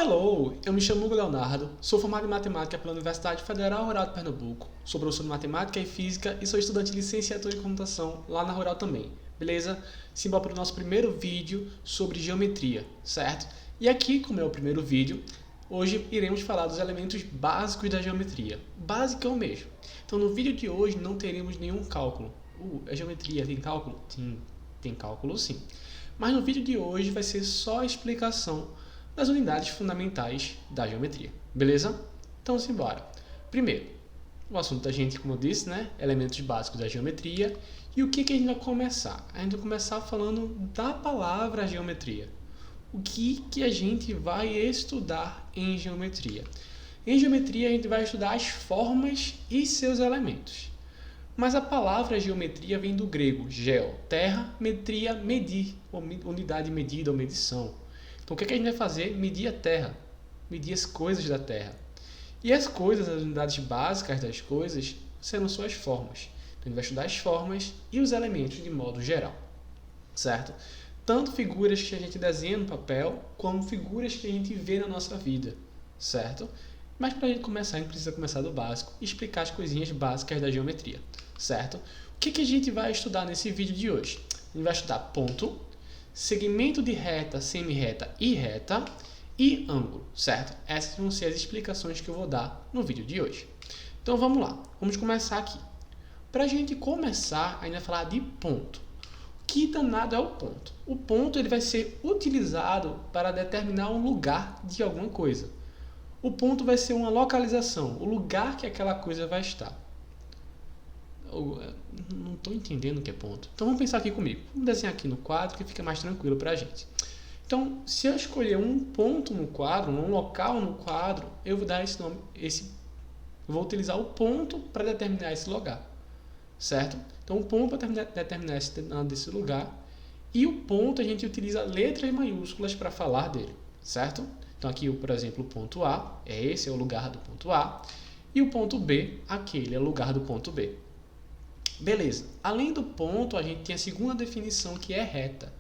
Hello, eu me chamo Hugo Leonardo, sou formado em Matemática pela Universidade Federal Rural de Pernambuco, sou professor de Matemática e Física e sou estudante de Licenciatura em Computação lá na Rural também, beleza? Simbora para o nosso primeiro vídeo sobre geometria, certo? E aqui, como é o primeiro vídeo, hoje iremos falar dos elementos básicos da geometria, basicão mesmo. Então no vídeo de hoje não teremos nenhum cálculo. É geometria, tem cálculo? Sim, tem cálculo sim. Mas no vídeo de hoje vai ser só a explicação das unidades fundamentais da geometria, beleza? Então, simbora. Primeiro, o assunto da gente, como eu disse, né? Elementos básicos da geometria. E o que a gente vai começar? A gente vai começar falando da palavra geometria. O que a gente vai estudar em geometria? Em geometria, a gente vai estudar as formas e seus elementos. Mas a palavra geometria vem do grego geo, terra, metria, medir, ou unidade medida ou medição. Então, o que a gente vai fazer? Medir a Terra, medir as coisas da Terra. E as coisas, as unidades básicas das coisas, serão suas formas. Então, a gente vai estudar as formas e os elementos de modo geral, certo? Tanto figuras que a gente desenha no papel, como figuras que a gente vê na nossa vida, certo? Mas para a gente começar, a gente precisa começar do básico e explicar as coisinhas básicas da geometria, certo? O que a gente vai estudar nesse vídeo de hoje? A gente vai estudar ponto, segmento de reta, semi-reta e reta e ângulo, certo? Essas vão ser as explicações que eu vou dar no vídeo de hoje. Então vamos lá, vamos começar aqui. Para a gente começar, a gente vai falar de ponto. Que danado é o ponto? O ponto ele vai ser utilizado para determinar um lugar de alguma coisa. O ponto vai ser uma localização, o lugar que aquela coisa vai estar. Eu não estou entendendo o que é ponto. Então vamos pensar aqui comigo. Vamos desenhar aqui no quadro que fica mais tranquilo para a gente. Então, se eu escolher um ponto no quadro, um local no quadro, eu vou dar esse nome, vou utilizar o ponto para determinar esse lugar, certo? Então, o ponto para determinar esse lugar. E o ponto a gente utiliza letras maiúsculas para falar dele, certo? Então, aqui, por exemplo, o ponto A, esse é o lugar do ponto A. E o ponto B, aquele é o lugar do ponto B. Beleza. Além do ponto, a gente tem a segunda definição, que é reta.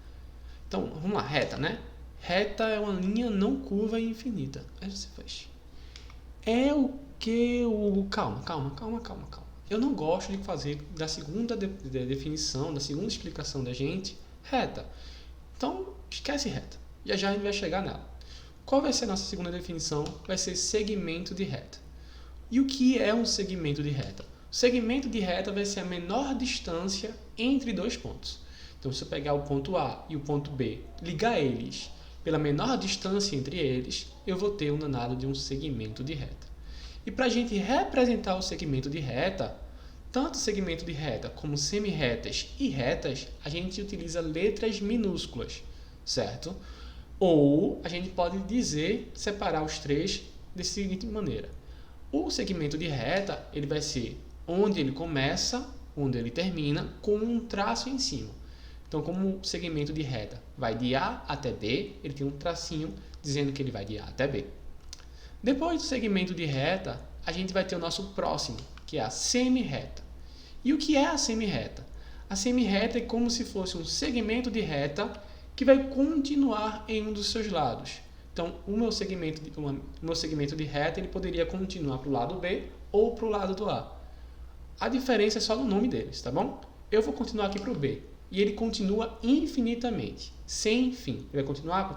Então, vamos lá, reta, né? Reta é uma linha não curva e infinita. Aí você faz. É o que o... Calma. Eu não gosto de fazer da segunda definição, da segunda explicação da gente, reta. Então, esquece reta. Já a gente vai chegar nela. Qual vai ser a nossa segunda definição? Vai ser segmento de reta. E o que é um segmento de reta? O segmento de reta vai ser a menor distância entre dois pontos. Então, se eu pegar o ponto A e o ponto B, ligar eles pela menor distância entre eles, eu vou ter um danado de um segmento de reta. E para a gente representar o segmento de reta, tanto segmento de reta como semi-retas e retas, a gente utiliza letras minúsculas, certo? Ou a gente pode separar os três da seguinte maneira. O segmento de reta, ele vai ser onde ele começa, onde ele termina, com um traço em cima. Então, como o segmento de reta vai de A até B, ele tem um tracinho dizendo que ele vai de A até B. Depois do segmento de reta, a gente vai ter o nosso próximo, que é a semi-reta. E o que é a semi-reta? A semi-reta é como se fosse um segmento de reta que vai continuar em um dos seus lados. Então, o meu segmento de reta ele poderia continuar para o lado B ou para o lado do A. A diferença é só no nome deles, tá bom? Eu vou continuar aqui para o B. E ele continua infinitamente, sem fim. Ele vai continuar.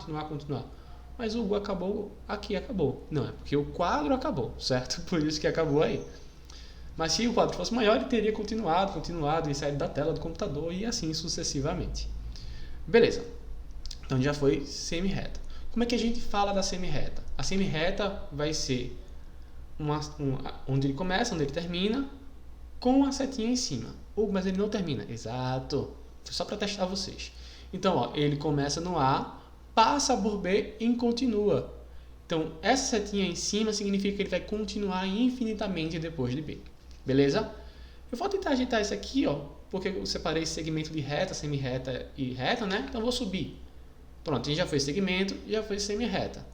Mas o Hugo acabou, aqui acabou. Não, é porque o quadro acabou, certo? Por isso que acabou aí. Mas se o quadro fosse maior, ele teria continuado e saído da tela do computador e assim sucessivamente. Beleza. Então já foi semi-reta. Como é que a gente fala da semi-reta? A semi-reta vai ser onde ele começa, onde ele termina, com a setinha em cima. Mas ele não termina. Exato. Foi só para testar vocês. Então, ó, ele começa no A, passa por B e continua. Então, essa setinha em cima significa que ele vai continuar infinitamente depois de B. Beleza? Eu vou tentar ajeitar isso aqui, ó, porque eu separei esse segmento de reta, semi-reta e reta, né? Então, eu vou subir. Pronto, a gente já foi segmento, já foi semi-reta.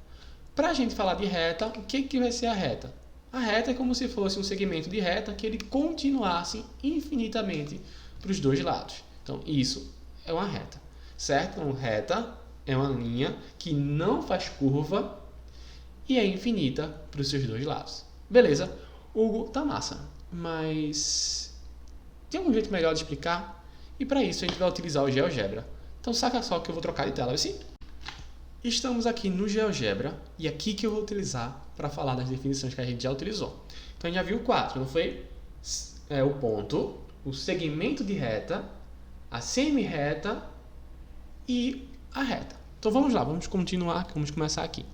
Para a gente falar de reta, o que vai ser a reta? A reta é como se fosse um segmento de reta que ele continuasse infinitamente para os dois lados. Então, isso é uma reta, certo? Então, reta é uma linha que não faz curva e é infinita para os seus dois lados. Beleza? Hugo, tá massa, mas tem algum jeito melhor de explicar? E para isso a gente vai utilizar o GeoGebra. Então saca só que eu vou trocar de tela, assim. Estamos aqui no GeoGebra e aqui que eu vou utilizar para falar das definições que a gente já utilizou. Então a gente já viu 4, não foi? O ponto, o segmento de reta, a semi-reta e a reta. Então vamos lá, vamos começar aqui.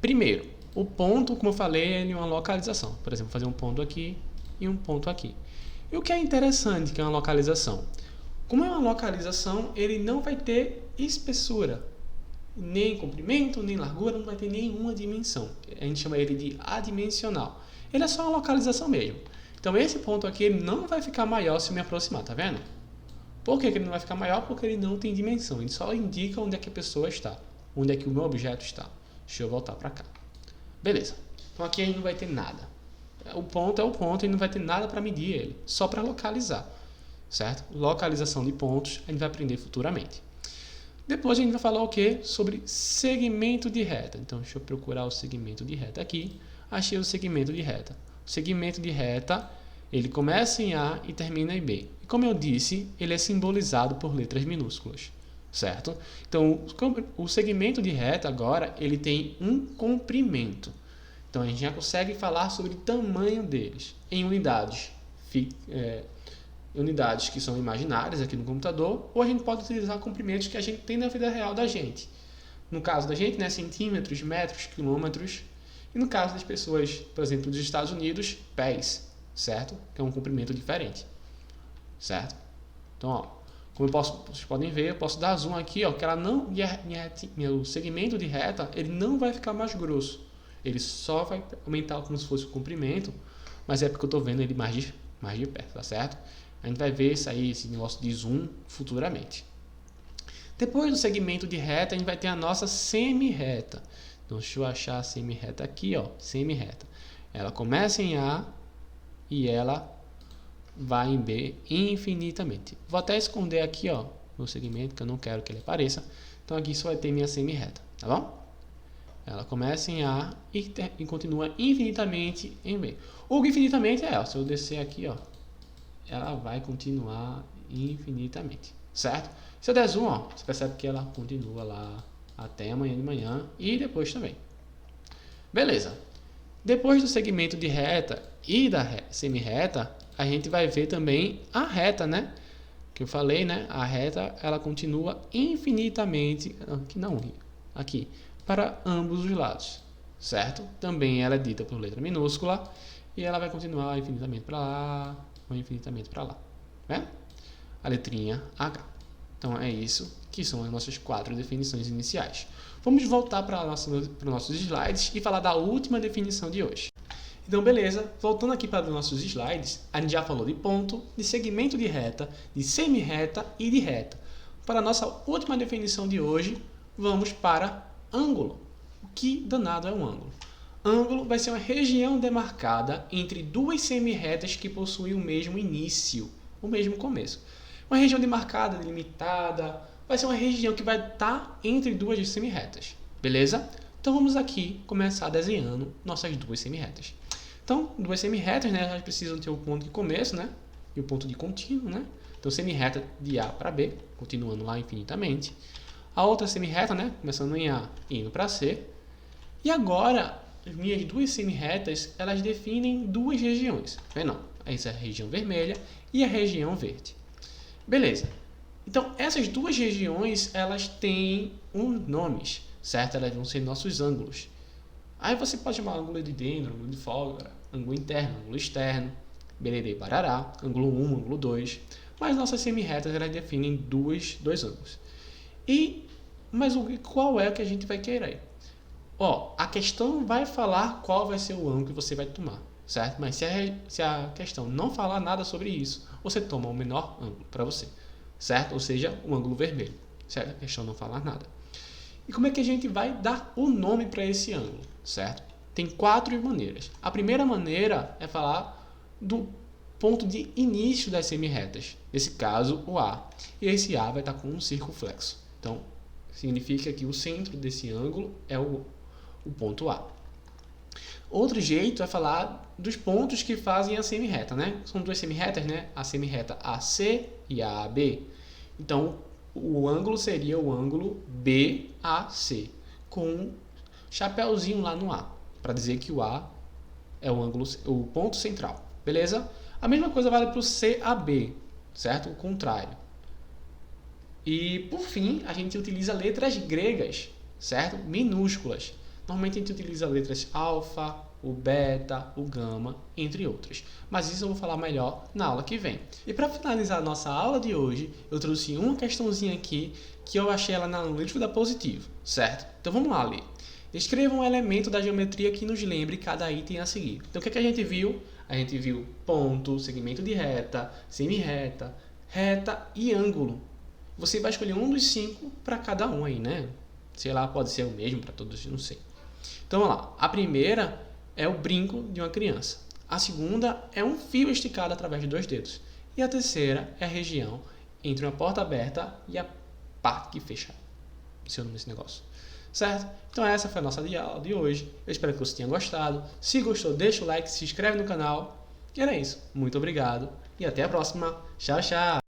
Primeiro, o ponto, como eu falei, é uma localização. Por exemplo, fazer um ponto aqui e um ponto aqui. E o que é interessante que é uma localização? Como é uma localização, ele não vai ter espessura, nem comprimento, nem largura, não vai ter nenhuma dimensão. A gente chama ele de adimensional. Ele é só uma localização mesmo. Então esse ponto aqui ele não vai ficar maior se eu me aproximar, tá vendo? Por que ele não vai ficar maior? Porque ele não tem dimensão. Ele só indica onde é que a pessoa está, onde é que o meu objeto está. Deixa eu voltar para cá. Beleza. Então aqui a gente não vai ter nada. O ponto é o ponto e não vai ter nada para medir ele, só para localizar. Certo? Localização de pontos a gente vai aprender futuramente. Depois a gente vai falar o que? Sobre segmento de reta. Então deixa eu procurar o segmento de reta aqui. Achei o segmento de reta. O segmento de reta, ele começa em A e termina em B. E como eu disse, ele é simbolizado por letras minúsculas. Certo? Então o segmento de reta agora, ele tem um comprimento. Então a gente já consegue falar sobre o tamanho deles em unidades. Unidades que são imaginárias aqui no computador, ou a gente pode utilizar comprimentos que a gente tem na vida real da gente. No caso da gente, né, centímetros, metros, quilômetros. E no caso das pessoas, por exemplo, dos Estados Unidos, pés, certo? Que é um comprimento diferente, certo? Então, ó, como vocês podem ver, eu posso dar zoom aqui, ó, que ela não, o segmento de reta, ele não vai ficar mais grosso. Ele só vai aumentar como se fosse o comprimento, mas é porque eu estou vendo ele mais de perto, tá certo? A gente vai ver esse negócio de zoom futuramente. Depois do segmento de reta, a gente vai ter a nossa semi-reta. Então, deixa eu achar a semi-reta aqui, ó, semi-reta. Ela começa em A e ela vai em B infinitamente. Vou até esconder aqui, ó, no segmento, que eu não quero que ele apareça. Então, aqui só vai ter minha semi-reta, tá bom? Ela começa em A e continua infinitamente em B. O infinitamente se eu descer aqui, ó, ela vai continuar infinitamente, certo? Se eu der zoom, ó, você percebe que ela continua lá até amanhã de manhã e depois também. Beleza. Depois do segmento de reta e da semi-reta, a gente vai ver também a reta, né? Que eu falei, né? A reta, ela continua infinitamente, aqui, para ambos os lados, certo? Também ela é dita por letra minúscula e ela vai continuar infinitamente para lá ou infinitamente para lá, né? A letrinha H. Então é isso que são as nossas 4 definições iniciais. Vamos voltar para nossos slides e falar da última definição de hoje. Então, beleza, voltando aqui para os nossos slides, a gente já falou de ponto, de segmento de reta, de semi-reta e de reta. Para a nossa última definição de hoje, vamos para ângulo. O que danado é um ângulo? Ângulo vai ser uma região demarcada entre duas semi-retas que possuem o mesmo início, o mesmo começo. Uma região demarcada, delimitada, vai ser uma região que vai estar entre duas semi-retas, beleza? Então vamos aqui começar desenhando nossas duas semi-retas. Então, duas semi-retas, né, elas precisam ter o ponto de começo, né, e o ponto de contínuo, né? Então, semi-reta de A para B, continuando lá infinitamente. A outra semi-reta, né, começando em A e indo para C. E agora, as minhas duas semi-retas, elas definem duas regiões. Não, essa é a região vermelha e a região verde. Beleza. Então, essas duas regiões, elas têm uns nomes, certo? Elas vão ser nossos ângulos. Aí você pode chamar ângulo de dentro, ângulo de fora, ângulo interno, ângulo externo, bererê, barará, ângulo 1, ângulo 2. Mas nossas semi-retas, elas definem dois ângulos. Mas qual é o que a gente vai querer? Ó, a questão vai falar qual vai ser o ângulo que você vai tomar, certo? Mas se a questão não falar nada sobre isso, você toma o menor ângulo para você, certo? Ou seja, o ângulo vermelho, certo? A questão não falar nada. E como é que a gente vai dar o nome para esse ângulo, certo? Tem 4 maneiras. A primeira maneira é falar do ponto de início das semi-retas, nesse caso o A. E esse A vai estar com um circunflexo. Então, significa que o centro desse ângulo é o ponto A. Outro jeito é falar dos pontos que fazem a semirreta, né? São duas semirretas, né? A semirreta AC e a AB. Então, o ângulo seria o ângulo BAC, com um chapéuzinho lá no A, para dizer que o A é o ponto central, beleza? A mesma coisa vale para o CAB, certo? O contrário. E, por fim, a gente utiliza letras gregas, certo? Minúsculas. Normalmente a gente utiliza letras alfa, o beta, o gama, entre outras. Mas isso eu vou falar melhor na aula que vem. E para finalizar a nossa aula de hoje, eu trouxe uma questãozinha aqui que eu achei ela na analítico da Positivo, certo? Então vamos lá ler. Escreva um elemento da geometria que nos lembre cada item a seguir. Então o que a gente viu? A gente viu ponto, segmento de reta, semirreta, reta e ângulo. Você vai escolher um dos 5 para cada um aí, né? Sei lá, pode ser o mesmo para todos, não sei. Então, vamos lá. A primeira é o brinco de uma criança. A segunda é um fio esticado através de 2 dedos. E a terceira é a região entre uma porta aberta e a parte que fecha seu nome desse negócio. Certo? Então, essa foi a nossa aula de hoje. Eu espero que você tenha gostado. Se gostou, deixa o like, se inscreve no canal. E era isso. Muito obrigado e até a próxima. Tchau, tchau!